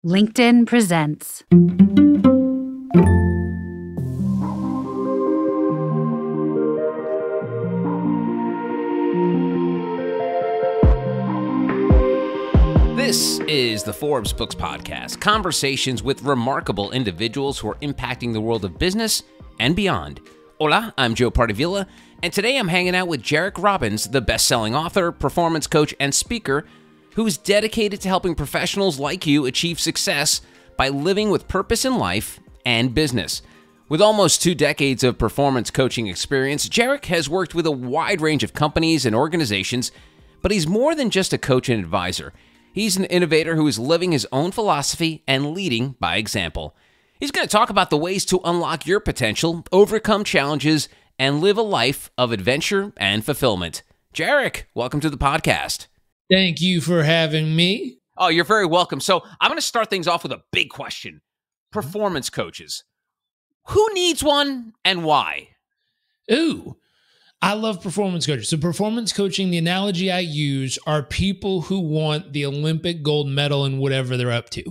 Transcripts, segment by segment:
LinkedIn presents. This is the Forbes Books Podcast, conversations with remarkable individuals who are impacting the world of business and beyond. Hola, I'm Joe Pardavila, and today I'm hanging out with Jairek Robbins, the best-selling author, performance coach, and speaker, who is dedicated to helping professionals like you achieve success by living with purpose in life and business. With almost 2 decades of performance coaching experience, Jairek has worked with a wide range of companies and organizations, but he's more than just a coach and advisor. He's an innovator who is living his own philosophy and leading by example. He's going to talk about the ways to unlock your potential, overcome challenges, and live a life of adventure and fulfillment. Jairek, welcome to the podcast. Thank you for having me. Oh, you're very welcome. So I'm going to start things off with a big question. Performance coaches. Who needs one and why? Ooh, I love performance coaches. So performance coaching, the analogy I use are people who want the Olympic gold medal in whatever they're up to.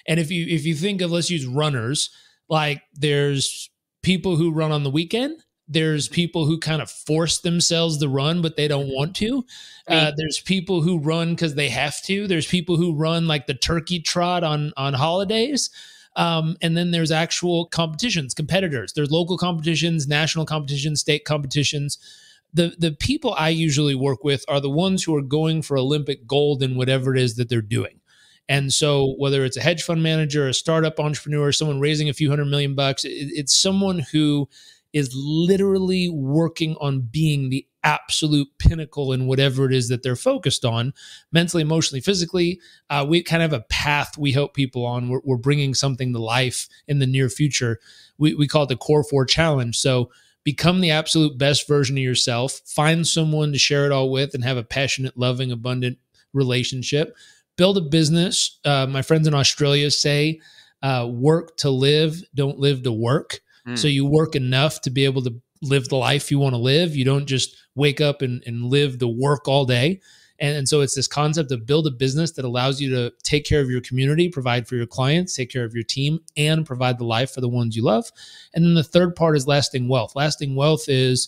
And if you think of, let's use runners, like there's people who run on the weekend. There's people who kind of force themselves to run, but they don't want to. There's people who run because they have to. There's people who run like the turkey trot on holidays. And then there's actual competitions, competitors. There's local competitions, national competitions, state competitions. The people I usually work with are the ones who are going for Olympic gold in whatever it is that they're doing. And so whether it's a hedge fund manager, a startup entrepreneur, someone raising a few $100 million, it's someone who is literally working on being the absolute pinnacle in whatever it is that they're focused on, mentally, emotionally, physically. We kind of have a path we help people on. We're bringing something to life in the near future. We call it the Core 4 Challenge. So become the absolute best version of yourself. Find someone to share it all with and have a passionate, loving, abundant relationship. Build a business. My friends in Australia say, work to live, don't live to work. So you work enough to be able to live the life you want to live. You don't just wake up and live the work all day. And so it's this concept of build a business that allows you to take care of your community, provide for your clients, take care of your team, and provide the life for the ones you love. And then the third part is lasting wealth. Lasting wealth is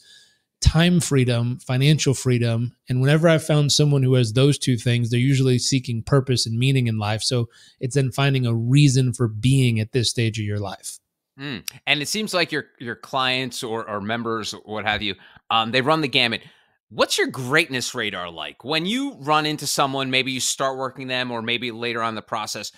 time freedom, financial freedom. And whenever I've found someone who has those two things, they're usually seeking purpose and meaning in life. So it's then finding a reason for being at this stage of your life. And it seems like your clients or members or what have you, they run the gamut. What's your greatness radar like? When you run into someone, maybe you start working them or maybe later on in the process,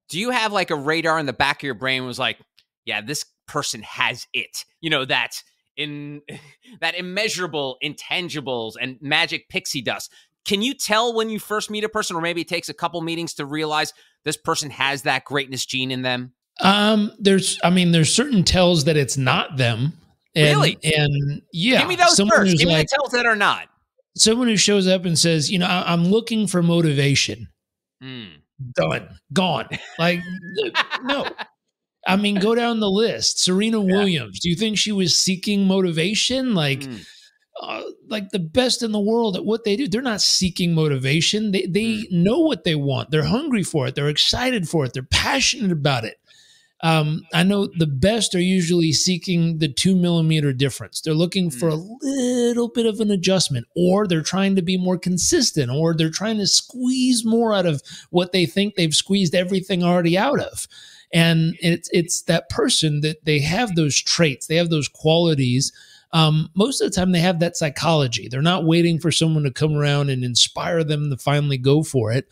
do you have like a radar in the back of your brain was like, yeah, this person has it? You know, that immeasurable intangibles and magic pixie dust. Can you tell when you first meet a person, or maybe it takes a couple meetings to realize this person has that greatness gene in them? There's certain tells that it's not them. Really? And yeah. Give me those first. Give me the tells that are not. Someone who shows up and says, I'm looking for motivation. Done. Gone. Like, no. I mean, go down the list. Serena Williams. Do you think she was seeking motivation? Like the best in the world at what they do. They're not seeking motivation. They know what they want. They're hungry for it. They're excited for it. They're passionate about it. I know the best are usually seeking the 2 millimeter difference. They're looking for a little bit of an adjustment, or they're trying to be more consistent, or they're trying to squeeze more out of what they think they've squeezed everything already out of. And it's that person that they have those traits, they have those qualities. Most of the time they have that psychology. They're not waiting for someone to come around and inspire them to finally go for it.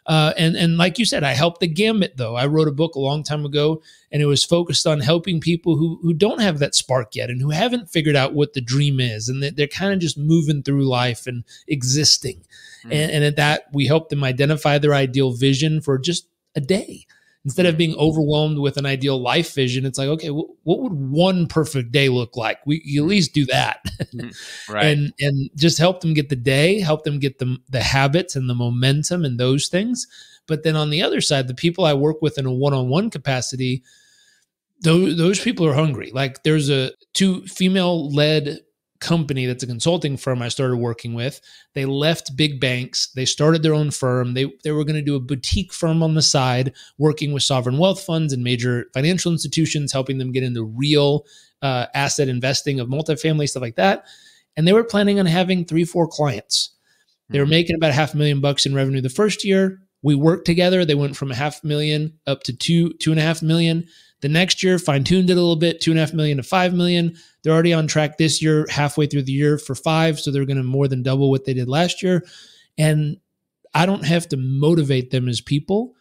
And like you said, I helped the gamut though. I wrote a book a long time ago and it was focused on helping people who don't have that spark yet and who haven't figured out what the dream is. And they're kind of just moving through life and existing. And at that, we help them identify their ideal vision for just a day. Instead of being overwhelmed with an ideal life vision, it's like, okay, what would one perfect day look like? You at least do that. Right. And just help them get the day, help them get the habits and the momentum and those things. But then on the other side, the people I work with in a one-on-one capacity, those people are hungry. Like there's 2 female-led company that's a consulting firm I started working with. They left big banks. They started their own firm. They were going to do a boutique firm on the side, working with sovereign wealth funds and major financial institutions, helping them get into real asset investing of multifamily, stuff like that. And they were planning on having 3-4 clients. They were making about $500,000 in revenue the first year. We worked together. They went from $500,000 up to $2.5 million. The next year, fine-tuned it a little bit, $2.5 million to $5 million. They're already on track this year, halfway through the year for 5. So they're going to more than double what they did last year. And I don't have to motivate them as people.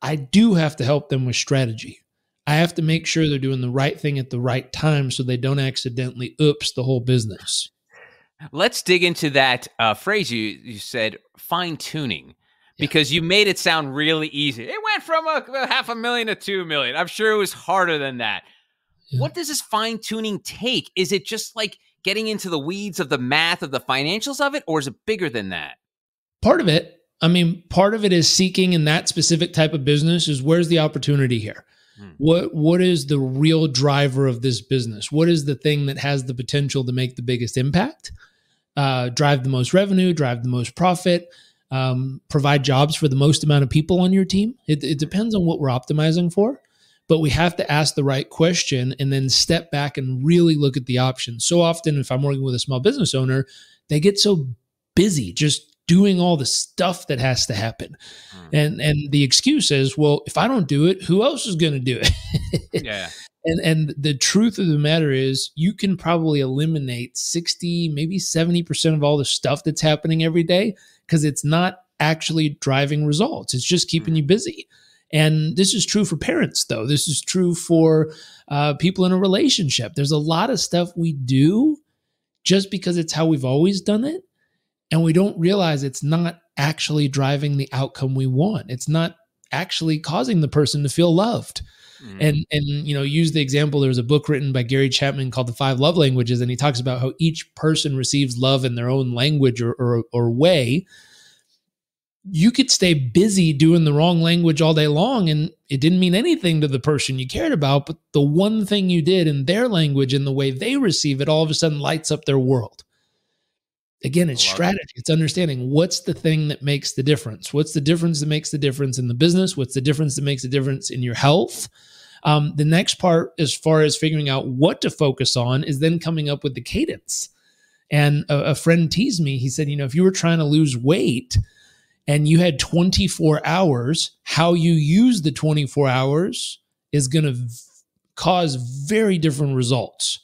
I do have to help them with strategy. I have to make sure they're doing the right thing at the right time so they don't accidentally oops the whole business. Let's dig into that phrase you said, fine-tuning, because you made it sound really easy. It went from $500,000 to $2 million. I'm sure it was harder than that. Yeah. What does this fine-tuning take? Is it just like getting into the weeds of the math of the financials of it, or is it bigger than that? Part of it. I mean, part of it is seeking in that specific type of business is where's the opportunity here? What is the real driver of this business? What is the thing that has the potential to make the biggest impact? Drive the most revenue, drive the most profit, provide jobs for the most amount of people on your team. It depends on what we're optimizing for, but we have to ask the right question and then step back and really look at the options. So often, if I'm working with a small business owner, they get so busy just doing all the stuff that has to happen. And the excuse is, well, if I don't do it, who else is going to do it? Yeah. And the truth of the matter is you can probably eliminate 60, maybe 70% of all the stuff that's happening every day because it's not actually driving results. It's just keeping you busy. And this is true for parents, though. This is true for people in a relationship. There's a lot of stuff we do just because it's how we've always done it. And we don't realize it's not actually driving the outcome we want. It's not actually causing the person to feel loved. And use the example, there's a book written by Gary Chapman called The 5 Love Languages, and he talks about how each person receives love in their own language or way. You could stay busy doing the wrong language all day long, and it didn't mean anything to the person you cared about, but the one thing you did in their language and the way they receive it all of a sudden lights up their world. Again, it's strategy. It's understanding what's the thing that makes the difference. What's the difference that makes the difference in the business? What's the difference that makes the difference in your health? The next part, as far as figuring out what to focus on, is then coming up with the cadence. And a friend teased me. He said, if you were trying to lose weight and you had 24 hours, how you use the 24 hours is going to cause very different results.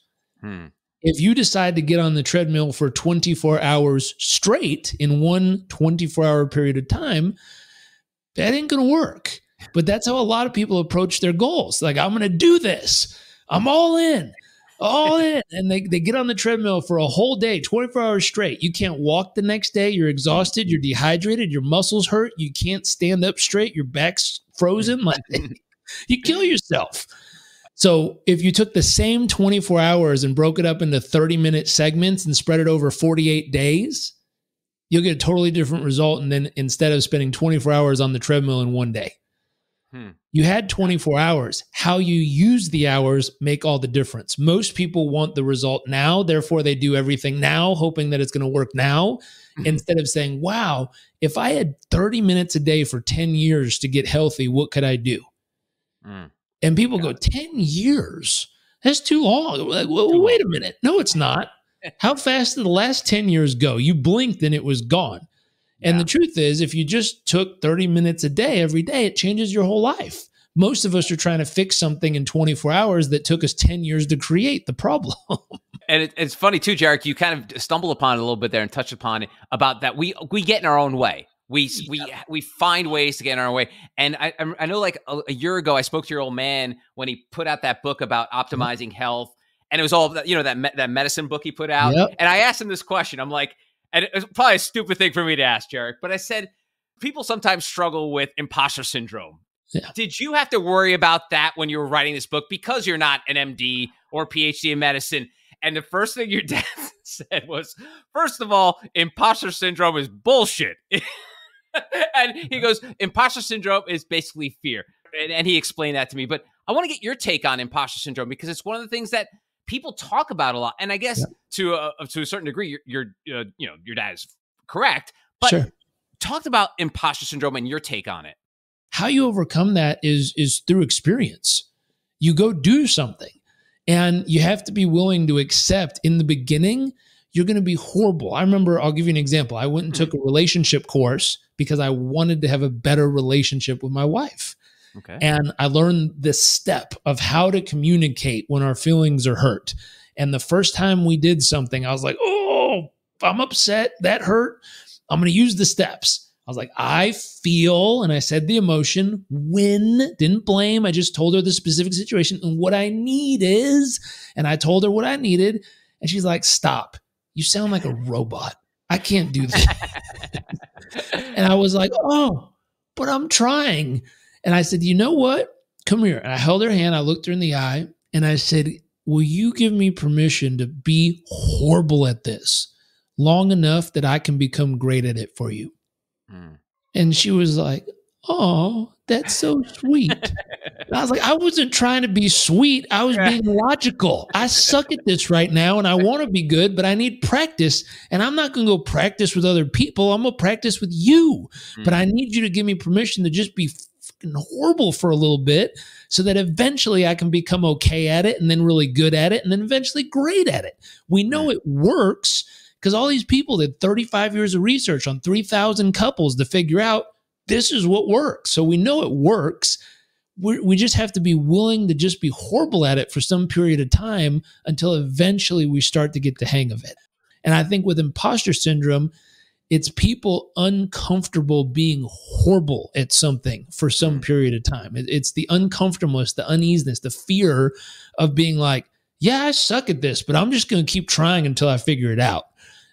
If you decide to get on the treadmill for 24 hours straight in one 24-hour period of time, that ain't going to work. But that's how a lot of people approach their goals. Like, I'm going to do this. I'm all in. And they get on the treadmill for a whole day, 24 hours straight. You can't walk the next day. You're exhausted. You're dehydrated. Your muscles hurt. You can't stand up straight. Your back's frozen. Like, you kill yourself. So if you took the same 24 hours and broke it up into 30-minute segments and spread it over 48 days, you'll get a totally different result. And then instead of spending 24 hours on the treadmill in one day, you had 24 hours. How you use the hours make all the difference. Most people want the result now. Therefore, they do everything now, hoping that it's going to work now, instead of saying, wow, if I had 30 minutes a day for 10 years to get healthy, what could I do? And people go, 10 years? That's too long. Like, well, wait a minute. No, it's not. How fast did the last 10 years go? You blinked and it was gone. And the truth is, if you just took 30 minutes a day, every day, it changes your whole life. Most of us are trying to fix something in 24 hours that took us 10 years to create the problem. And it's funny too, Jairek, you kind of stumbled upon it a little bit there and touched upon it about that we get in our own way. We find ways to get in our own way. And I know like a year ago, I spoke to your old man when he put out that book about optimizing health. And it was all, that medicine book he put out. Yep. And I asked him this question. I'm like, and it was probably a stupid thing for me to ask, Jairek, but I said, people sometimes struggle with imposter syndrome. Yeah. Did you have to worry about that when you were writing this book because you're not an MD or PhD in medicine? And the first thing your dad said was, first of all, imposter syndrome is bullshit. And he goes, imposter syndrome is basically fear. And he explained that to me. But I want to get your take on imposter syndrome because it's one of the things that people talk about a lot. And I guess to a certain degree, your dad is correct, but Sure. talked about imposter syndrome and your take on it. How you overcome that is through experience. You go do something, and you have to be willing to accept in the beginning, you're going to be horrible. I remember, I'll give you an example. I went and took a relationship course because I wanted to have a better relationship with my wife. Okay. And I learned this step of how to communicate when our feelings are hurt. And the first time we did something, I was like, oh, I'm upset. That hurt. I'm going to use the steps. I was like, I feel, and I said the emotion, when, didn't blame. I just told her the specific situation and what I need is, and I told her what I needed. And she's like, stop. You sound like a robot. I can't do that. And I was like, oh, but I'm trying. And I said, you know what? Come here. And I held her hand. I looked her in the eye and I said, will you give me permission to be horrible at this long enough that I can become great at it for you? And she was like, oh, that's so sweet. And I was like, I wasn't trying to be sweet. I was being logical. I suck at this right now and I want to be good, but I need practice. And I'm not going to go practice with other people. I'm going to practice with you. But I need you to give me permission to just be fucking horrible for a little bit so that eventually I can become okay at it and then really good at it and then eventually great at it. We know it works because all these people did 35 years of research on 3,000 couples to figure out this is what works. So we know it works. We just have to be willing to just be horrible at it for some period of time until eventually we start to get the hang of it. And I think with imposter syndrome, it's people uncomfortable being horrible at something for some period of time. It's the uncomfortableness, the uneasiness, the fear of being like, yeah, I suck at this, but I'm just going to keep trying until I figure it out.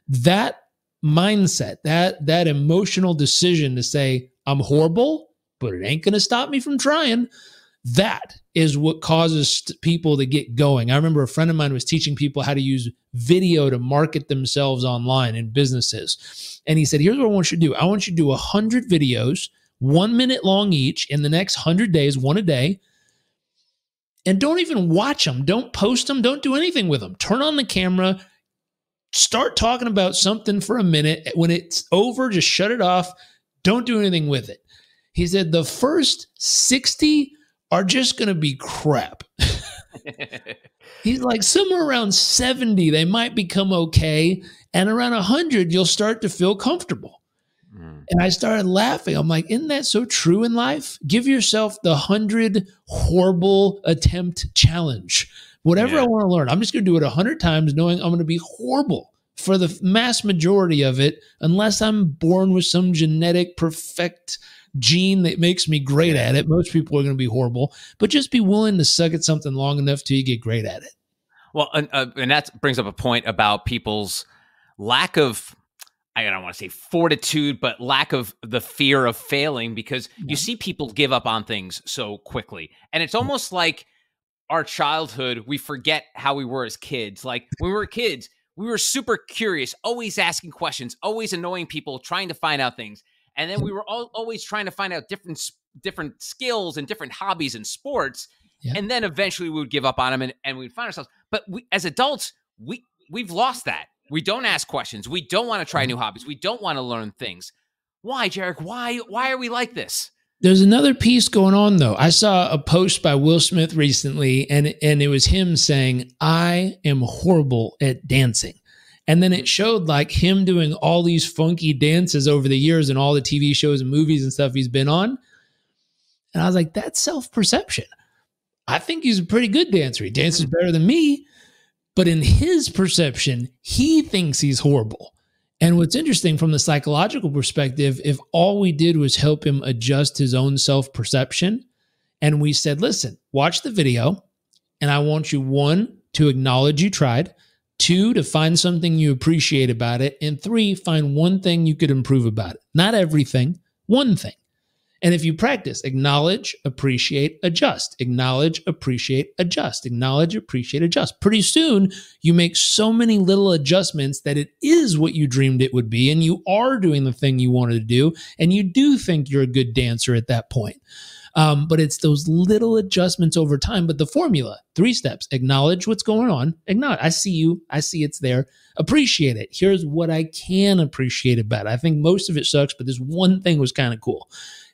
That mindset, that emotional decision to say, I'm horrible, but it ain't going to stop me from trying. That is what causes people to get going. I remember a friend of mine was teaching people how to use video to market themselves online in businesses. And he said, here's what I want you to do. I want you to do 100 videos, 1 minute long each in the next 100 days, one a day. And don't even watch them. Don't post them. Don't do anything with them. Turn on the camera. Start talking about something for a minute. When it's over, just shut it off. Don't do anything with it. He said the first 60 are just going to be crap. He's like, somewhere around 70, they might become okay. And around 100, you'll start to feel comfortable. And I started laughing. I'm like, isn't that so true in life? Give yourself the 100 horrible attempt challenge. Whatever I want to learn, I'm just going to do it 100 times knowing I'm going to be horrible for the mass majority of it, unless I'm born with some genetic perfect gene that makes me great at it. Most people are going to be horrible, but just be willing to suck at something long enough till you get great at it. Well, and that brings up a point about people's lack of, I don't want to say fortitude, but lack of the fear of failing, because you see people give up on things so quickly. And it's almost like our childhood, we forget how we were as kids. Like when we were kids, we were super curious, always asking questions, always annoying people, trying to find out things. And then we were always trying to find out different skills and different hobbies and sports. Yeah. And then eventually we would give up on them and we'd find ourselves. But as adults, we've lost that. We don't ask questions. We don't want to try new hobbies. We don't want to learn things. Why, Jairek? Why are we like this? There's another piece going on, though. I saw a post by Will Smith recently, and it was him saying, I am horrible at dancing. And then it showed like him doing all these funky dances over the years and all the TV shows and movies and stuff he's been on. And I was like, that's self-perception. I think he's a pretty good dancer. He dances better than me. But in his perception, he thinks he's horrible. And what's interesting from the psychological perspective, if all we did was help him adjust his own self-perception, and we said, listen, watch the video, and I want you, 1, to acknowledge you tried, 2, to find something you appreciate about it, and 3, find one thing you could improve about it. Not everything, one thing. And if you practice, acknowledge, appreciate, adjust, acknowledge, appreciate, adjust, acknowledge, appreciate, adjust. Pretty soon, you make so many little adjustments that it is what you dreamed it would be, and you are doing the thing you wanted to do, and you do think you're a good dancer at that point. But it's those little adjustments over time. But the formula, 3 steps: acknowledge what's going on. Acknowledge, I see you. I see it's there. Appreciate it. Here's what I can appreciate about it. I think most of it sucks, but this one thing was kind of cool.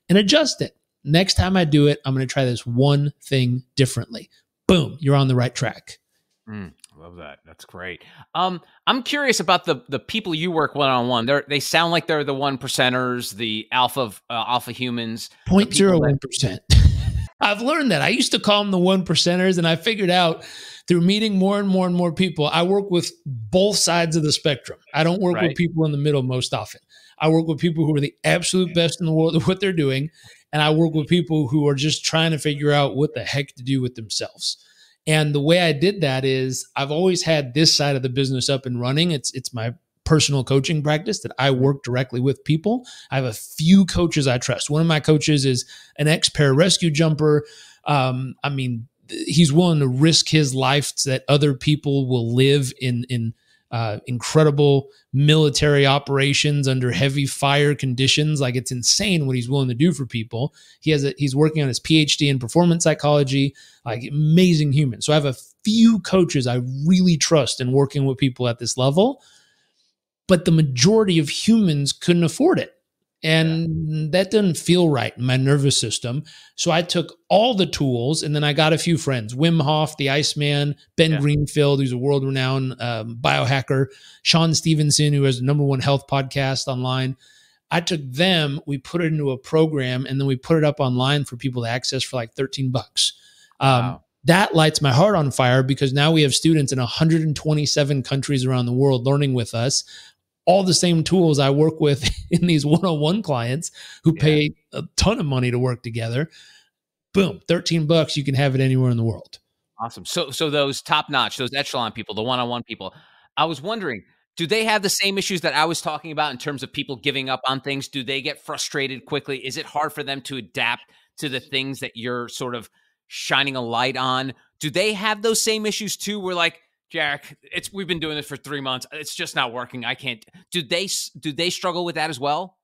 And adjust it. Next time I do it, I'm going to try this one thing differently. Boom, you're on the right track. Love that. That's great. I'm curious about the people you work one-on-one. They sound like they're the 1%ers, the alpha humans. 0.01%. I've learned that. I used to call them the 1%ers, and I figured out through meeting more and more and more people, I work with both sides of the spectrum. I don't work with people in the middle most often. I work with people who are the absolute best in the world at what they're doing, and I work with people who are just trying to figure out what the heck to do with themselves. And the way I did that is I've always had this side of the business up and running. It's my personal coaching practice that I work directly with people. I have a few coaches I trust. One of my coaches is an ex-pararescue jumper. He's willing to risk his life so that other people will live in incredible military operations under heavy fire conditions. Like, it's insane what he's willing to do for people. He's working on his PhD in performance psychology, like amazing human. So I have a few coaches I really trust in working with people at this level, but the majority of humans couldn't afford it. And that doesn't feel right in my nervous system. So I took all the tools, and then I got a few friends: Wim Hof, the Iceman, Ben Greenfield, who's a world-renowned biohacker, Sean Stevenson, who has the #1 health podcast online. I took them, we put it into a program, and then we put it up online for people to access for like $13. Wow. That lights my heart on fire, because now we have students in 127 countries around the world learning with us. All the same tools I work with in these one-on-one clients who pay a ton of money to work together. Boom, $13. You can have it anywhere in the world. Awesome. So those top-notch, those echelon people, the one-on-one people, I was wondering, do they have the same issues that I was talking about in terms of people giving up on things? Do they get frustrated quickly? Is it hard for them to adapt to the things that you're sort of shining a light on? Do they have those same issues too? We're like, Jairek, we've been doing this for 3 months. It's just not working. I can't. Do they struggle with that as well?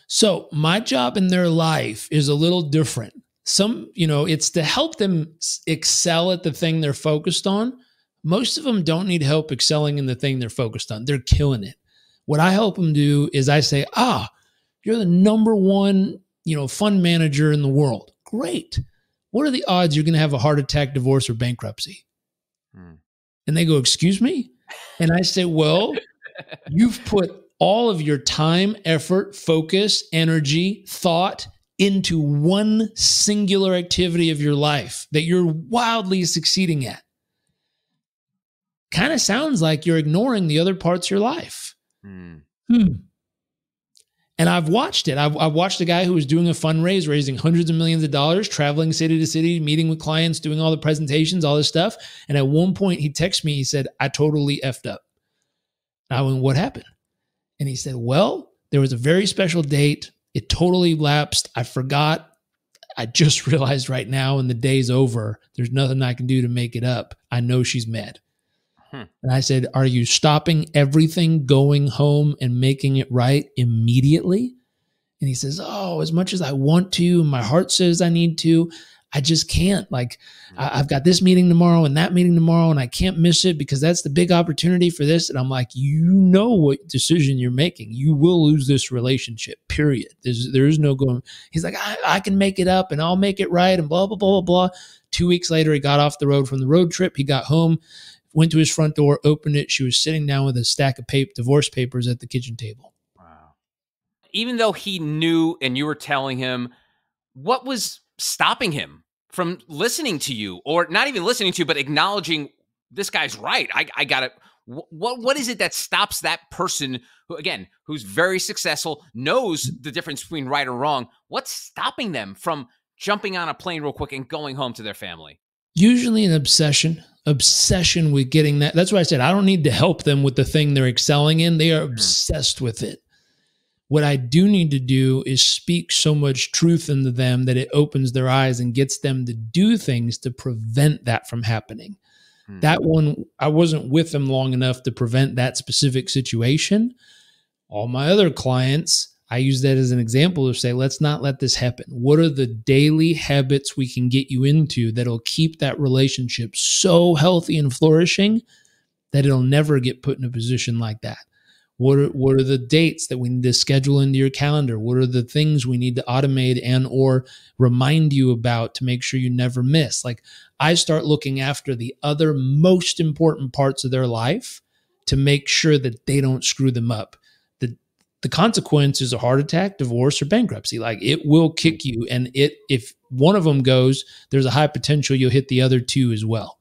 So my job in their life is a little different. It's to help them excel at the thing they're focused on. Most of them don't need help excelling in the thing they're focused on. They're killing it. What I help them do is I say, you're the #1, fund manager in the world. Great. What are the odds you're going to have a heart attack, divorce, or bankruptcy? And they go, excuse me? And I say, well, you've put all of your time, effort, focus, energy, thought into one singular activity of your life that you're wildly succeeding at. Kind of sounds like you're ignoring the other parts of your life. And I've watched it. I've watched a guy who was doing a fundraise, raising hundreds of millions of dollars, traveling city to city, meeting with clients, doing all the presentations, all this stuff. And at one point he texted me, he said, I totally effed up. And I went, what happened? And he said, well, there was a very special date. It totally lapsed. I forgot. I just realized right now, and the day's over. There's nothing I can do to make it up. I know she's mad. And I said, are you stopping everything, going home and making it right immediately? And he says, as much as I want to, my heart says I need to, I just can't. Like, I've got this meeting tomorrow and that meeting tomorrow, and I can't miss it because that's the big opportunity for this. And I'm like, what decision you're making. You will lose this relationship, period. There is no going. He's like, I can make it up and I'll make it right and blah, blah, blah, blah, blah. 2 weeks later, he got off the road from the road trip. He got home, went to his front door, opened it. She was sitting down with a stack of divorce papers at the kitchen table. Wow. Even though he knew and you were telling him, what was stopping him from listening to you, or not even listening to you, but acknowledging this guy's right? I got it. What is it that stops that person who, again, who's very successful, knows the difference between right or wrong? What's stopping them from jumping on a plane real quick and going home to their family? Usually an obsession with getting that. That's why I said I don't need to help them with the thing they're excelling in. They are obsessed with it. What I do need to do is speak so much truth into them that it opens their eyes and gets them to do things to prevent that from happening. That one, I wasn't with them long enough to prevent that specific situation. All my other clients, I use that as an example to say, let's not let this happen. What are the daily habits we can get you into that'll keep that relationship so healthy and flourishing that it'll never get put in a position like that? What are the dates that we need to schedule into your calendar? What are the things we need to automate and or remind you about to make sure you never miss? Like, I start looking after the other most important parts of their life to make sure that they don't screw them up. The consequence is a heart attack, divorce, or bankruptcy. Like, it will kick you. And if one of them goes, there's a high potential you'll hit the other two as well.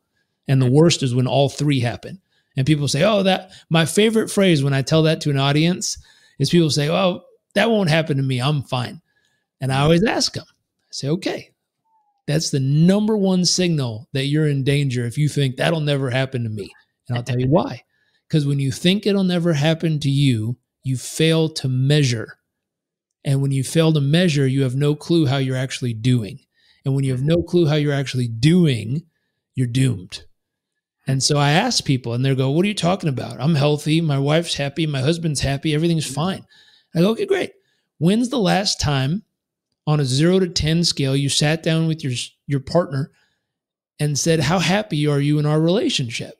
And the worst is when all three happen. And people say, oh, that my favorite phrase when I tell that to an audience is people say, oh, that won't happen to me. I'm fine. And I always ask them, I say, okay, that's the number one signal that you're in danger if you think that'll never happen to me. And I'll tell you why. Because when you think it'll never happen to you, you fail to measure. And when you fail to measure, you have no clue how you're actually doing. And when you have no clue how you're actually doing, you're doomed. And so I ask people and they go, what are you talking about? I'm healthy. My wife's happy. My husband's happy. Everything's fine. I go, okay, great. When's the last time on a 0 to 10 scale you sat down with your partner and said, how happy are you in our relationship?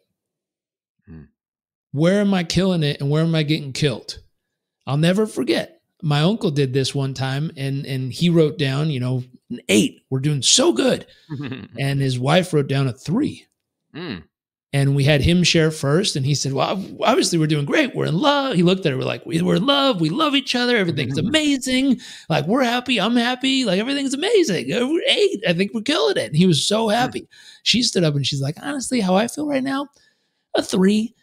Where am I killing it and where am I getting killed? I'll never forget. My uncle did this one time and he wrote down, an 8. We're doing so good. And his wife wrote down a 3. And we had him share first. And he said, well, obviously we're doing great. We're in love. He looked at her. We're like, we're in love. We love each other. Everything's amazing. Like, we're happy. I'm happy. Like, everything's amazing. We're 8. I think we're killing it. And he was so happy. She stood up and she's like, honestly, how I feel right now, a 3.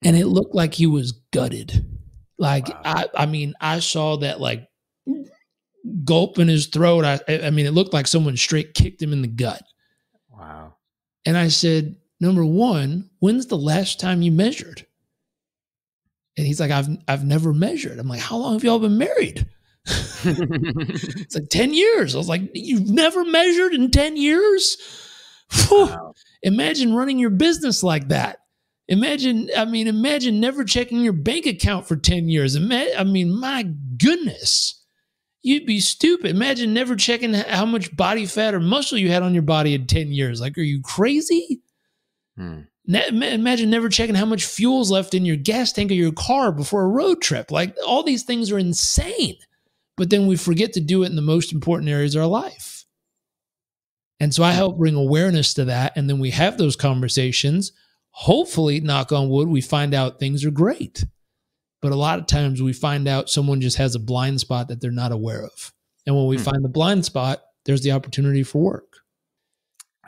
And it looked like he was gutted. Like, wow. I saw that like gulp in his throat. I mean, it looked like someone straight kicked him in the gut. Wow. And I said, number one, when's the last time you measured? And he's like, I've never measured. I'm like, how long have y'all been married? It's like 10 years. I was like, you've never measured in 10 years? Wow. Imagine running your business like that. Imagine never checking your bank account for 10 years. My goodness, you'd be stupid. Imagine never checking how much body fat or muscle you had on your body in 10 years. Like, are you crazy? Imagine never checking how much fuel's left in your gas tank of your car before a road trip. Like, all these things are insane, but then we forget to do it in the most important areas of our life. And so I help bring awareness to that. And then we have those conversations. Hopefully, knock on wood, we find out things are great. But a lot of times we find out someone just has a blind spot that they're not aware of. And when we find the blind spot, there's the opportunity for work.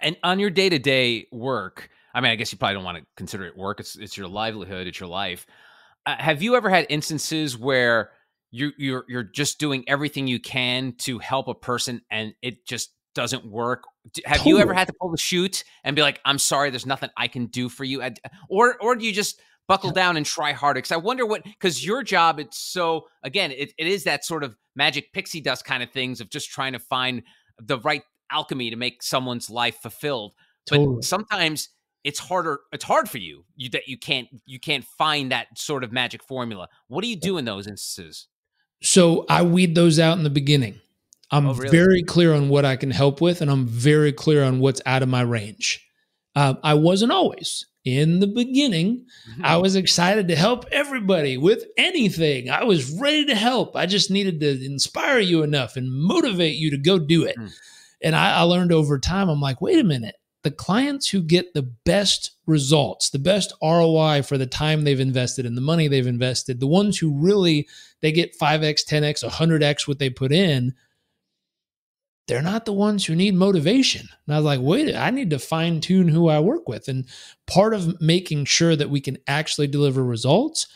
And on your day-to-day work, I guess you probably don't want to consider it work. It's your livelihood. It's your life. Have you ever had instances where you're just doing everything you can to help a person and it just doesn't work? Have you ever had to pull the chute and be like, I'm sorry, there's nothing I can do for you? Or do you just buckle down and try harder? Because I wonder because your job, it's so, again, it is that sort of magic pixie dust kind of things of just trying to find the right alchemy to make someone's life fulfilled. But sometimes it's harder. It's hard for you that you can't find that sort of magic formula. What do you do in those instances? So I weed those out in the beginning. I'm very clear on what I can help with, and I'm very clear on what's out of my range. I wasn't always. In the beginning, I was excited to help everybody with anything. I was ready to help. I just needed to inspire you enough and motivate you to go do it. And I learned over time, I'm like, wait a minute. The clients who get the best results, the best ROI for the time they've invested and the money they've invested, the ones who really, they get 5X, 10X, 100X what they put in, they're not the ones who need motivation. And I was like, wait, I need to fine tune who I work with. And part of making sure that we can actually deliver results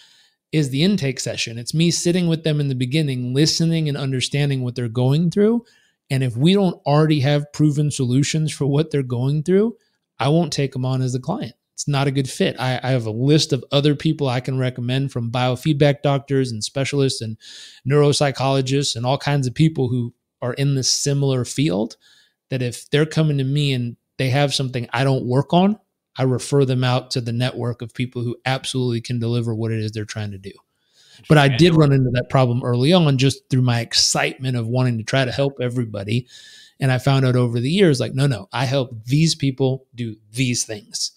is the intake session. It's me sitting with them in the beginning, listening and understanding what they're going through. And if we don't already have proven solutions for what they're going through, I won't take them on as a client. It's not a good fit. I have a list of other people I can recommend, from biofeedback doctors and specialists and neuropsychologists and all kinds of people who are in this similar field, that if they're coming to me and they have something I don't work on, I refer them out to the network of people who absolutely can deliver what it is they're trying to do. But I did run into that problem early on just through my excitement of wanting to try to help everybody. And I found out over the years, like, no, I help these people do these things.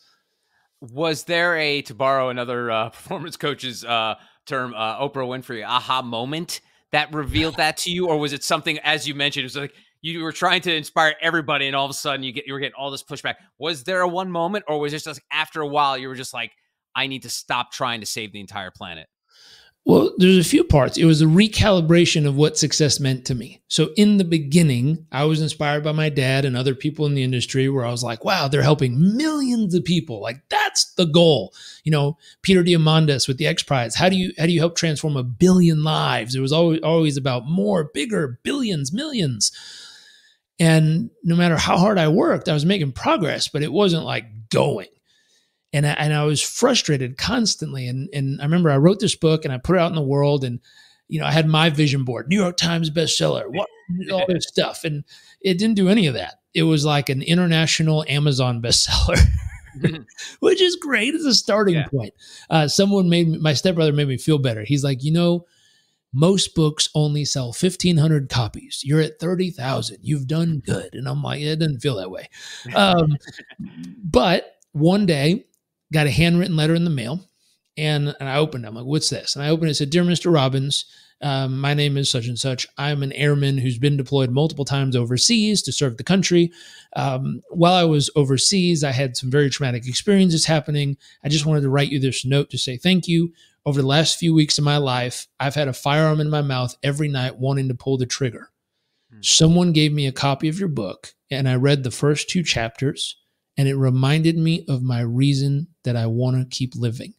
Was there to borrow another performance coach's term, Oprah Winfrey, aha moment that revealed that to you? Or was it something, as you mentioned, it was like you were trying to inspire everybody and all of a sudden you were getting all this pushback? Was there a one moment, or was it just after a while you were just like, I need to stop trying to save the entire planet? Well, there's a few parts. It was a recalibration of what success meant to me. So in the beginning, I was inspired by my dad and other people in the industry where I was like, wow, they're helping millions of people. Like, that's the goal. Peter Diamandis with the X Prize. How do you help transform 1 billion lives? It was always about more, bigger, billions, millions. And no matter how hard I worked, I was making progress, but it wasn't like going. And I was frustrated constantly. And I remember I wrote this book and I put it out in the world, and, I had my vision board, New York Times bestseller, all this stuff. And it didn't do any of that. It was like an international Amazon bestseller, which is great as a starting point. My stepbrother made me feel better. He's like, most books only sell 1,500 copies. You're at 30,000. You've done good. And I'm like, it doesn't feel that way. But one day, got a handwritten letter in the mail, and I opened it. I'm like, what's this? And I opened it. It said, Dear Mr. Robbins, my name is such and such. I'm an airman who's been deployed multiple times overseas to serve the country. While I was overseas, I had some very traumatic experiences happening. I just wanted to write you this note to say thank you. Over the last few weeks of my life, I've had a firearm in my mouth every night wanting to pull the trigger. Someone gave me a copy of your book, and I read the first 2 chapters, and it reminded me of my reason that I want to keep living.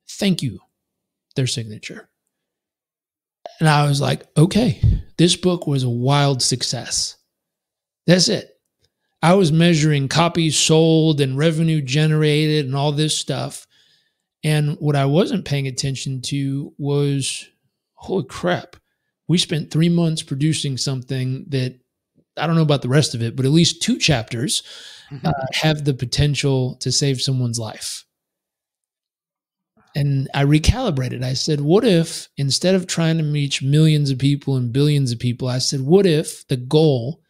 Thank you. Their signature. And I was like, okay, this book was a wild success. That's it. I was measuring copies sold and revenue generated and all this stuff. And what I wasn't paying attention to was, holy crap, we spent 3 months producing something that, I don't know about the rest of it, but at least 2 chapters have the potential to save someone's life. And I recalibrated. I said, what if instead of trying to reach millions of people and billions of people, I said, what if the goal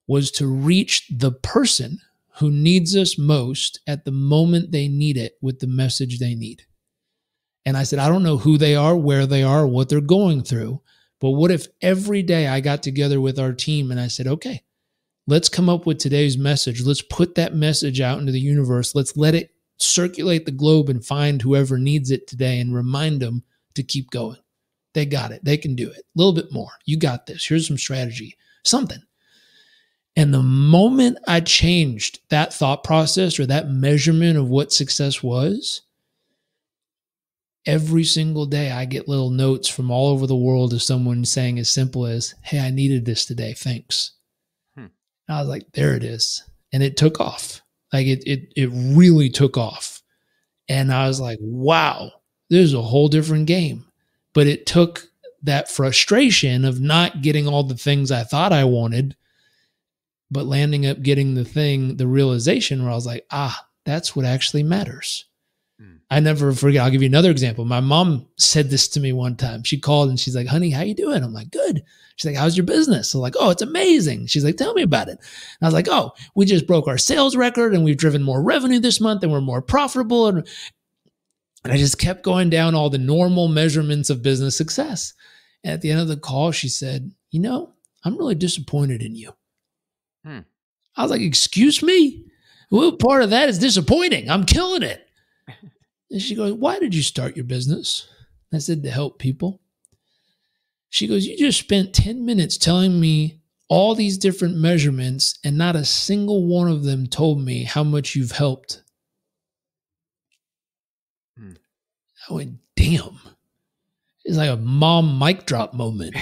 was to reach the person who needs us most at the moment they need it with the message they need? And I said, I don't know who they are, where they are, what they're going through, but what if every day I got together with our team and I said, okay, let's come up with today's message. Let's put that message out into the universe. Let's let it circulate the globe and find whoever needs it today and remind them to keep going. They got it. They can do it. A little bit more. You got this. Here's some strategy, something. And the moment I changed that thought process or that measurement of what success was, every single day I get little notes from all over the world of someone saying as simple as, hey, I needed this today. Thanks. I was like, there it is. And it took off. Like it really took off. And I was like, wow, this is a whole different game. But it took that frustration of not getting all the things I thought I wanted, but landing up getting the realization where I was like, that's what actually matters. I never forget. I'll give you another example. My mom said this to me one time. She called and she's like, honey, how you doing? I'm like, good. She's like, how's your business? I'm like, oh, it's amazing. She's like, tell me about it. And I was like, oh, we just broke our sales record and we've driven more revenue this month and we're more profitable. And I just kept going down all the normal measurements of business success. And at the end of the call, she said, I'm really disappointed in you. I was like, excuse me? Well, part of that is disappointing. I'm killing it. And she goes, why did you start your business? I said, to help people. She goes, you just spent 10 minutes telling me all these different measurements and not a single one of them told me how much you've helped. I went, damn. It's like a mom mic drop moment.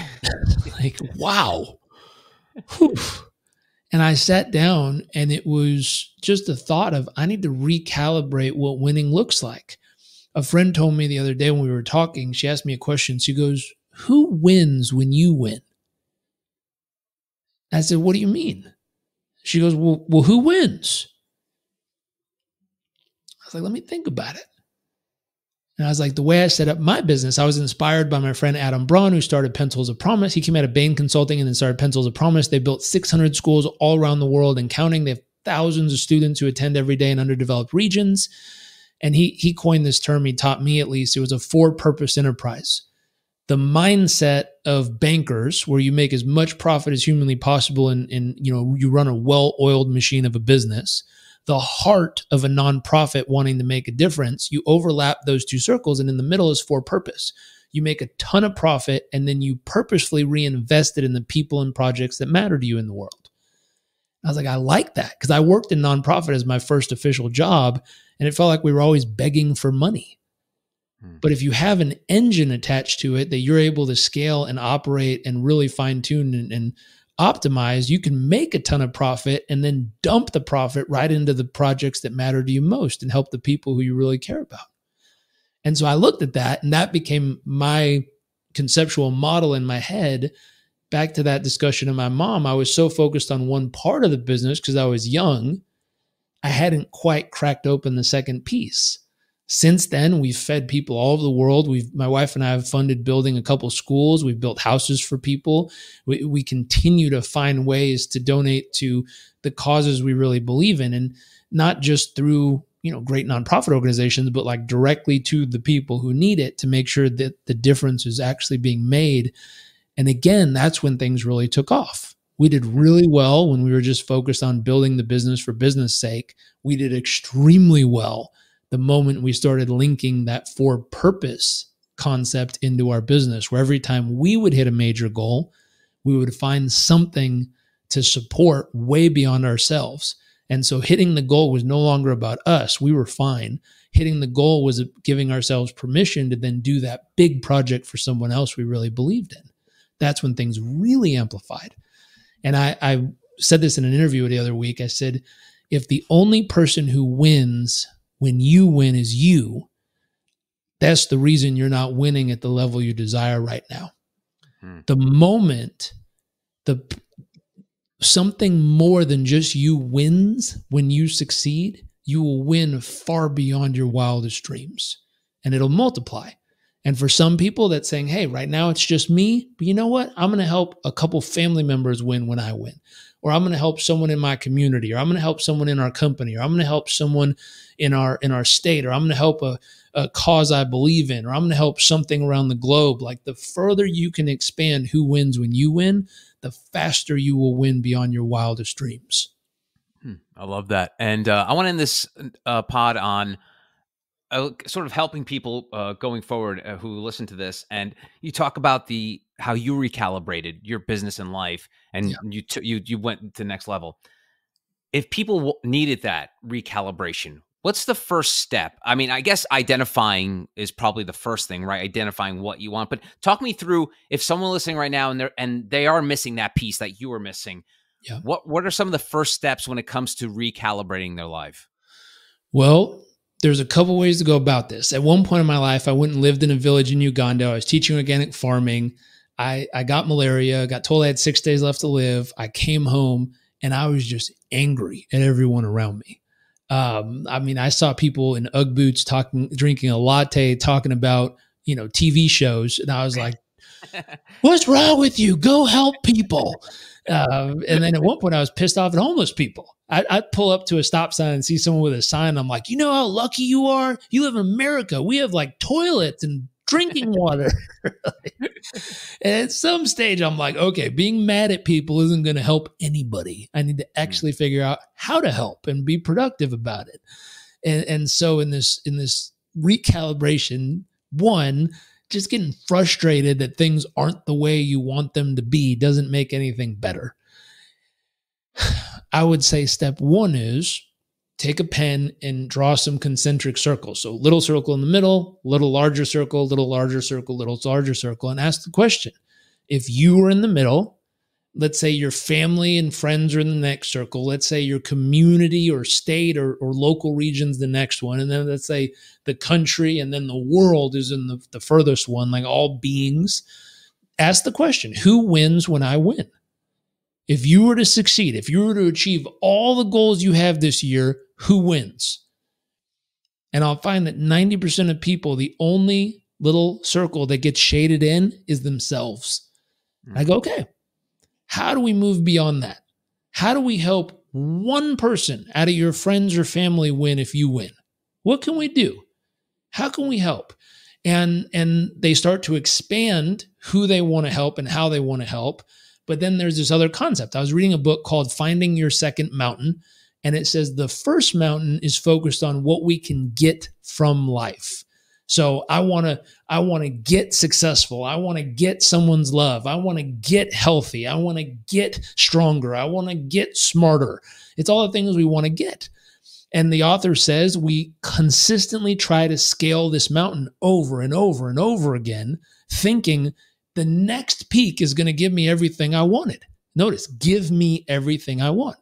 Like, wow. Whew. And I sat down and it was just the thought of, I need to recalibrate what winning looks like. A friend told me the other day when we were talking, she asked me a question. She goes, who wins when you win? I said, what do you mean? She goes, well, who wins? I was like, let me think about it. And I was like, the way I set up my business, I was inspired by my friend Adam Braun, who started Pencils of Promise. He came out of Bain Consulting and then started Pencils of Promise. They built 600 schools all around the world and counting. They have thousands of students who attend every day in underdeveloped regions. And he coined this term, he taught me at least, it was a for-purpose enterprise. The mindset of bankers, where you make as much profit as humanly possible and you run a well-oiled machine of a business. The heart of a nonprofit wanting to make a difference, you overlap those two circles, and in the middle is for purpose. You make a ton of profit, and then you purposefully reinvest it in the people and projects that matter to you in the world. I was like, I like that, because I worked in nonprofit as my first official job, and it felt like we were always begging for money. But if you have an engine attached to it that you're able to scale and operate and really fine-tune and optimize, you can make a ton of profit and then dump the profit right into the projects that matter to you most and help the people who you really care about. And so I looked at that, and that became my conceptual model in my head. Back to that discussion of my mom, I was so focused on one part of the business because I was young, I hadn't quite cracked open the second piece. Since then, we've fed people all over the world. My wife and I have funded building a couple schools. We've built houses for people. We continue to find ways to donate to the causes we really believe in, and not just through great nonprofit organizations, but like directly to the people who need it to make sure that the difference is actually being made. And again, that's when things really took off. We did really well when we were just focused on building the business for business sake. We did extremely well the moment we started linking that for purpose concept into our business, where every time we would hit a major goal, we would find something to support way beyond ourselves. And so hitting the goal was no longer about us. We were fine. Hitting the goal was giving ourselves permission to then do that big project for someone else we really believed in. That's when things really amplified. And I said this in an interview the other week. I said, if the only person who wins when you win is you, that's the reason you're not winning at the level you desire right now. The moment something more than just you wins when you succeed, you will win far beyond your wildest dreams, and it'll multiply. And for some people, that's saying, hey, right now it's just me, but you know what? I'm going to help a couple family members win when I win. Or I'm going to help someone in my community, or I'm going to help someone in our company, or I'm going to help someone in our state, or I'm going to help a cause I believe in, or I'm going to help something around the globe. Like, the further you can expand who wins when you win, the faster you will win beyond your wildest dreams. I love that. And I want to end this pod on sort of helping people going forward who listen to this. And you talk about how you recalibrated your business and life, and you went to the next level. If people needed that recalibration, what's the first step? I mean, I guess identifying is probably the first thing, right? Identifying what you want. But talk me through, if someone listening right now and they are missing that piece that you were missing, what are some of the first steps when it comes to recalibrating their life? Well, there's a couple ways to go about this. At one point in my life, I went and lived in a village in Uganda. I was teaching organic farming. I got malaria, got told I had 6 days left to live. I came home and I was just angry at everyone around me. I mean, I saw people in Ugg boots drinking a latte, talking about, TV shows. And I was like, what's wrong with you? Go help people. And then at one point I was pissed off at homeless people. I'd pull up to a stop sign and see someone with a sign. I'm like, you know how lucky you are? You live in America. We have like toilets and drinking water. And at some stage I'm like, okay, being mad at people isn't going to help anybody. I need to actually figure out how to help and be productive about it. And so in this recalibration, one, just getting frustrated that things aren't the way you want them to be doesn't make anything better. I would say step one is take a pen and draw some concentric circles. So little circle in the middle, little larger circle, little larger circle, little larger circle, and ask the question. If you were in the middle, let's say your family and friends are in the next circle. Let's say your community or state or local region's the next one. And then let's say the country and then the world is in the furthest one, like all beings. Ask the question, who wins when I win? If you were to succeed, if you were to achieve all the goals you have this year, who wins? And I'll find that 90% of people, the only little circle that gets shaded in is themselves. And I go, okay, how do we move beyond that? How do we help one person out of your friends or family win if you win? What can we do? How can we help? And they start to expand who they want to help and how they want to help. But then there's this other concept. I was reading a book called Finding Your Second Mountain, and it says the first mountain is focused on what we can get from life. So I want to get successful. I want to get someone's love. I want to get healthy. I want to get stronger. I want to get smarter. It's all the things we want to get. And the author says we consistently try to scale this mountain over and over and over again, thinking the next peak is going to give me everything I wanted. Notice, give me everything I want.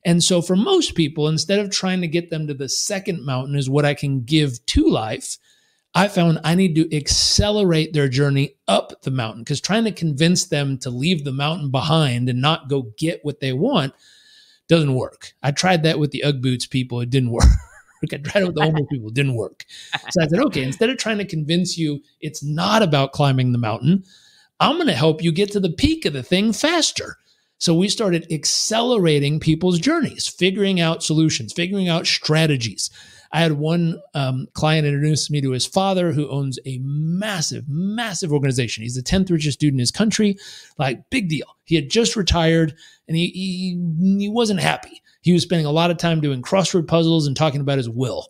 And so for most people, instead of trying to get them to the second mountain is what I can give to life, I found I need to accelerate their journey up the mountain, because trying to convince them to leave the mountain behind and not go get what they want doesn't work. I tried that with the Ugg boots people. It didn't work. I tried it with the homeless people. It didn't work. So I said, okay, instead of trying to convince you it's not about climbing the mountain, I'm going to help you get to the peak of the thing faster. So we started accelerating people's journeys, figuring out solutions, figuring out strategies. I had one client introduce me to his father, who owns a massive, massive organization. He's the 10th richest dude in his country, like big deal. He had just retired and he wasn't happy. He was spending a lot of time doing crossword puzzles and talking about his will,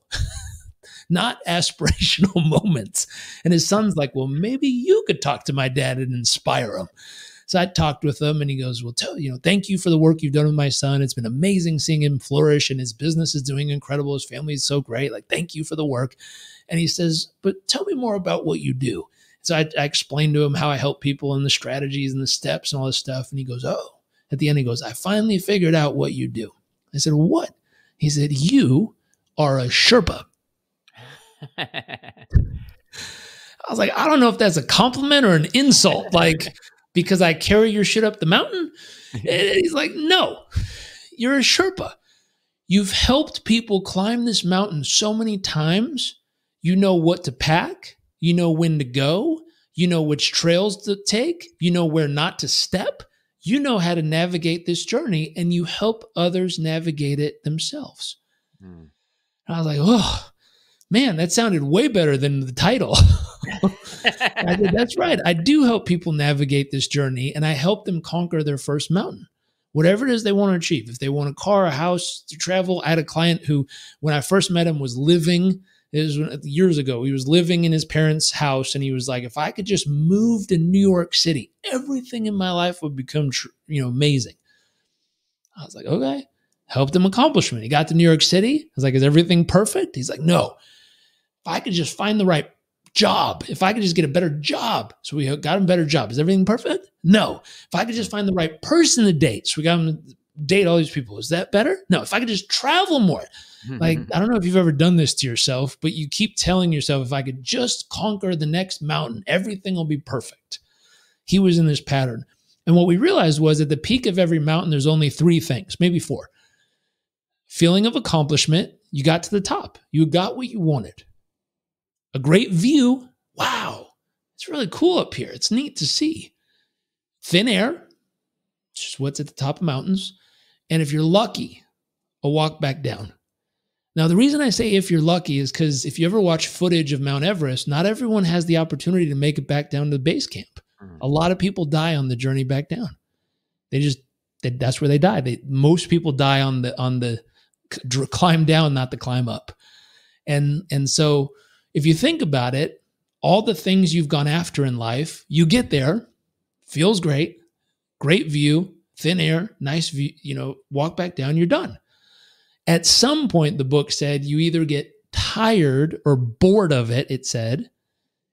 not aspirational moments. And his son's like, well, maybe you could talk to my dad and inspire him. So I talked with him and he goes, well, thank you for the work you've done with my son. It's been amazing seeing him flourish and his business is doing incredible. His family is so great. Like, thank you for the work. And he says, but tell me more about what you do. So I explained to him how I help people and the strategies and the steps and all this stuff. And he goes, oh, at the end, he goes, I finally figured out what you do. I said, what? He said, you are a Sherpa. I was like, I don't know if that's a compliment or an insult. Like, because I carry your shit up the mountain? And he's like, no, you're a Sherpa. You've helped people climb this mountain so many times. You know what to pack. You know when to go. You know which trails to take. You know where not to step. You know how to navigate this journey, and you help others navigate it themselves. And I was like, oh, man, that sounded way better than the title. I said, that's right. I do help people navigate this journey, and I help them conquer their first mountain, whatever it is they want to achieve. If they want a car, a house, to travel. I had a client who, when I first met him, was living, it was years ago, he was living in his parents' house, and he was like, if I could just move to New York City, everything in my life would become amazing. I was like, okay. Helped him accomplishment. He got to New York City. I was like, is everything perfect? He's like, no. If I could just find the right job, if I could just get a better job. So we got him a better job. Is everything perfect? No. If I could just find the right person to date. So we got him to date all these people. Is that better? No. If I could just travel more. Like, I don't know if you've ever done this to yourself, but you keep telling yourself, if I could just conquer the next mountain, everything will be perfect. He was in this pattern. And what we realized was at the peak of every mountain, there's only 3 things, maybe 4. Feeling of accomplishment. You got to the top. You got what you wanted. A great view. Wow, it's really cool up here. It's neat to see. Thin air, just what's at the top of mountains. And if you're lucky, a walk back down. Now, the reason I say if you're lucky is because if you ever watch footage of Mount Everest, not everyone has the opportunity to make it back down to the base camp. A lot of people die on the journey back down. That's where they die. Most people die on the climb down, not the climb up. And so if you think about it, all the things you've gone after in life, you get there, feels great, great view, thin air, nice view, walk back down, you're done. At some point, the book said you either get tired or bored of it, it said,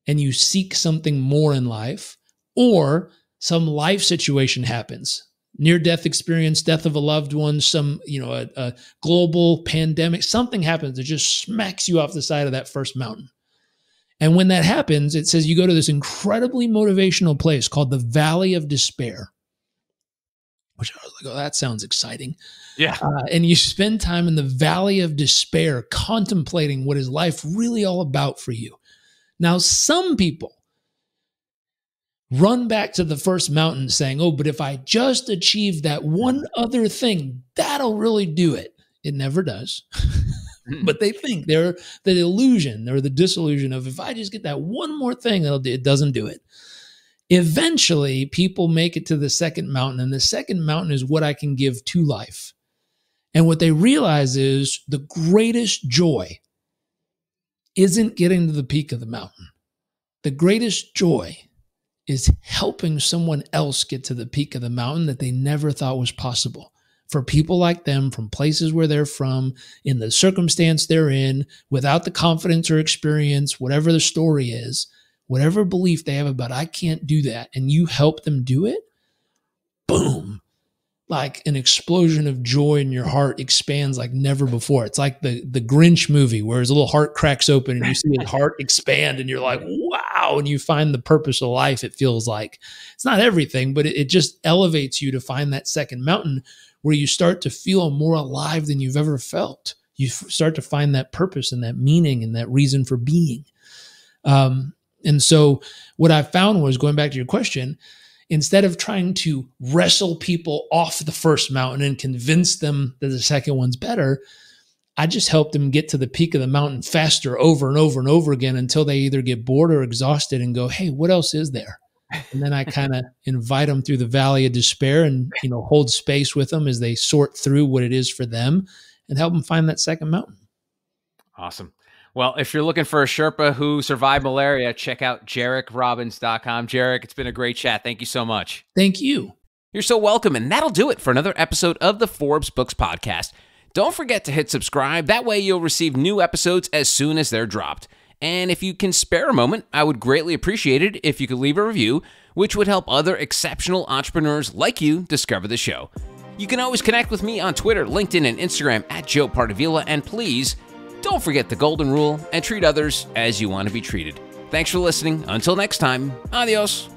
and you seek something more in life, or some life situation happens. Near-death experience, death of a loved one, a global pandemic, something happens that just smacks you off the side of that first mountain. And when that happens, it says you go to this incredibly motivational place called the Valley of Despair. which I was like, oh, that sounds exciting. Yeah. And you spend time in the valley of despair, contemplating what is life really all about for you. Now, some people run back to the first mountain saying, oh, but if I just achieve that one other thing, that'll really do it. It never does. But they think they're the illusion or the disillusion of, if I just get that one more thing, it doesn't do it. Eventually, people make it to the second mountain, and the second mountain is what I can give to life. And what they realize is the greatest joy isn't getting to the peak of the mountain. The greatest joy is helping someone else get to the peak of the mountain that they never thought was possible. For people like them, from places where they're from, in the circumstance they're in, without the confidence or experience, whatever the story is, whatever belief they have about, I can't do that, and you help them do it, boom, like an explosion of joy in your heart expands like never before. It's like the Grinch movie where his little heart cracks open and you see his heart expand and you're like, wow, and you find the purpose of life. It feels like it's not everything, but it just elevates you to find that second mountain where you start to feel more alive than you've ever felt. You start to find that purpose and that meaning and that reason for being. And so what I found was, going back to your question, instead of trying to wrestle people off the first mountain and convince them that the second one's better, I just helped them get to the peak of the mountain faster over and over and over again until they either get bored or exhausted and go, hey, what else is there? And then I kind of invite them through the valley of despair and, hold space with them as they sort through what it is for them and help them find that second mountain. Awesome. Well, if you're looking for a Sherpa who survived malaria, check out JarekRobbins.com. Jairek, it's been a great chat. Thank you so much. Thank you. You're so welcome. And that'll do it for another episode of the Forbes Books Podcast. Don't forget to hit subscribe. That way you'll receive new episodes as soon as they're dropped. And if you can spare a moment, I would greatly appreciate it if you could leave a review, which would help other exceptional entrepreneurs like you discover the show. You can always connect with me on Twitter, LinkedIn, and Instagram at Joe Pardavila. And please, don't forget the golden rule and treat others as you want to be treated. Thanks for listening. Until next time, adios.